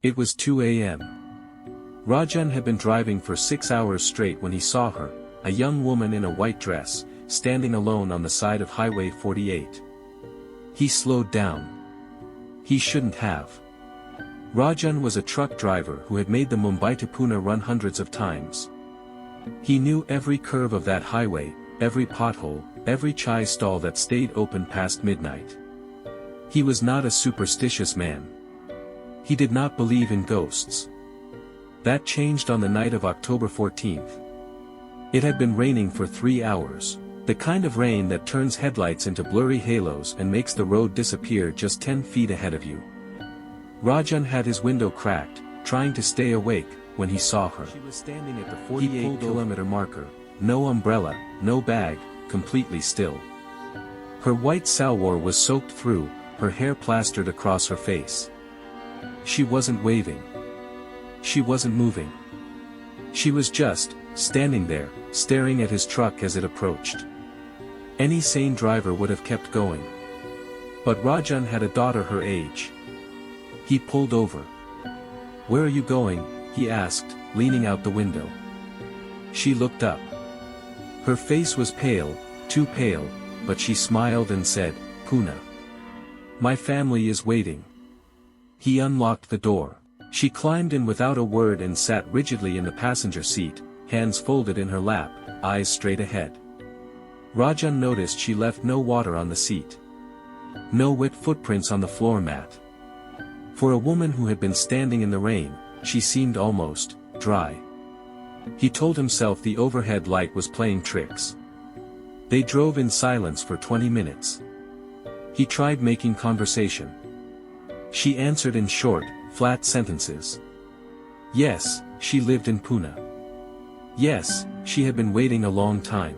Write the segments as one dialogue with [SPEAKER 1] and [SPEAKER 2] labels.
[SPEAKER 1] It was 2 a.m. Rajan had been driving for 6 hours straight when he saw her, a young woman in a white dress, standing alone on the side of Highway 48. He slowed down. He shouldn't have. Rajan was a truck driver who had made the Mumbai to Pune run hundreds of times. He knew every curve of that highway, every pothole, every chai stall that stayed open past midnight. He was not a superstitious man. He did not believe in ghosts. That changed on the night of October 14th. It had been raining for 3 hours, the kind of rain that turns headlights into blurry halos and makes the road disappear just 10 feet ahead of you. Rajan had his window cracked, trying to stay awake, when he saw her. She was standing at the 48-kilometer marker, no umbrella, no bag, completely still. Her white salwar was soaked through, her hair plastered across her face. She wasn't waving. She wasn't moving. She was just standing there, staring at his truck as it approached. Any sane driver would have kept going. But Rajan had a daughter her age. He pulled over. "Where are you going?" he asked, leaning out the window. She looked up. Her face was pale, too pale, but she smiled and said, "Pune. My family is waiting." He unlocked the door. She climbed in without a word and sat rigidly in the passenger seat, hands folded in her lap, eyes straight ahead. Rajan noticed she left no water on the seat. No wet footprints on the floor mat. For a woman who had been standing in the rain, she seemed almost dry. He told himself the overhead light was playing tricks. They drove in silence for 20 minutes. He tried making conversation. She answered in short, flat sentences. Yes, she lived in Pune. Yes, she had been waiting a long time.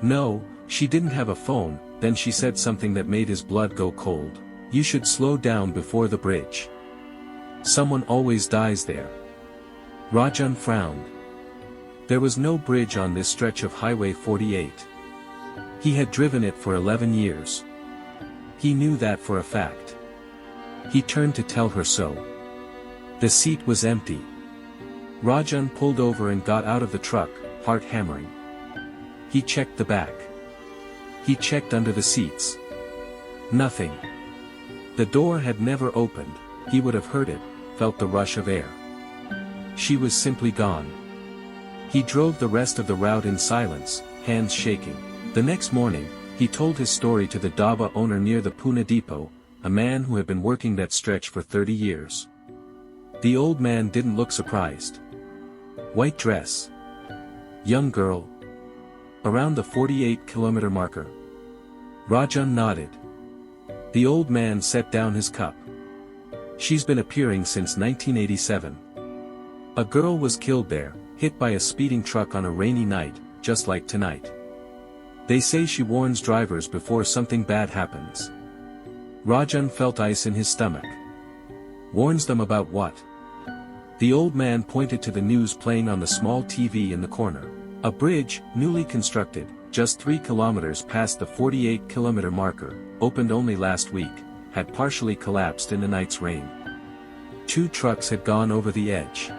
[SPEAKER 1] No, she didn't have a phone. Then she said something that made his blood go cold. "You should slow down before the bridge. Someone always dies there." Rajan frowned. There was no bridge on this stretch of Highway 48. He had driven it for 11 years. He knew that for a fact. He turned to tell her so. The seat was empty. Rajan pulled over and got out of the truck, heart hammering. He checked the back. He checked under the seats. Nothing. The door had never opened. He would have heard it, felt the rush of air. She was simply gone. He drove the rest of the route in silence, hands shaking. The next morning, he told his story to the dhaba owner near the Pune depot, a man who had been working that stretch for 30 years. The old man didn't look surprised. White dress. Young girl. Around the 48-kilometer marker. Rajan nodded. The old man set down his cup. She's been appearing since 1987. A girl was killed there, hit by a speeding truck on a rainy night, just like tonight. They say she warns drivers before something bad happens. Rajan felt ice in his stomach. Warns them about what? The old man pointed to the news playing on the small TV in the corner. A bridge, newly constructed, just 3 kilometers past the 48-kilometer marker, opened only last week, had partially collapsed in the night's rain. 2 trucks had gone over the edge.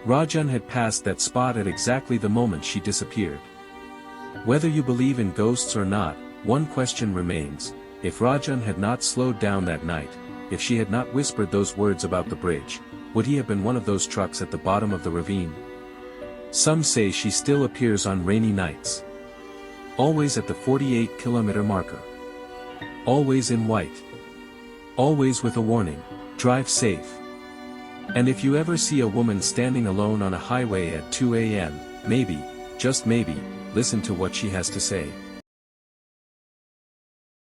[SPEAKER 1] Rajan had passed that spot at exactly the moment she disappeared. Whether you believe in ghosts or not, one question remains: if Rajan had not slowed down that night, if she had not whispered those words about the bridge, would he have been one of those trucks at the bottom of the ravine? Some say she still appears on rainy nights. Always at the 48-kilometer marker. Always in white. Always with a warning: drive safe. And if you ever see a woman standing alone on a highway at 2 a.m., maybe, just maybe, listen to what she has to say.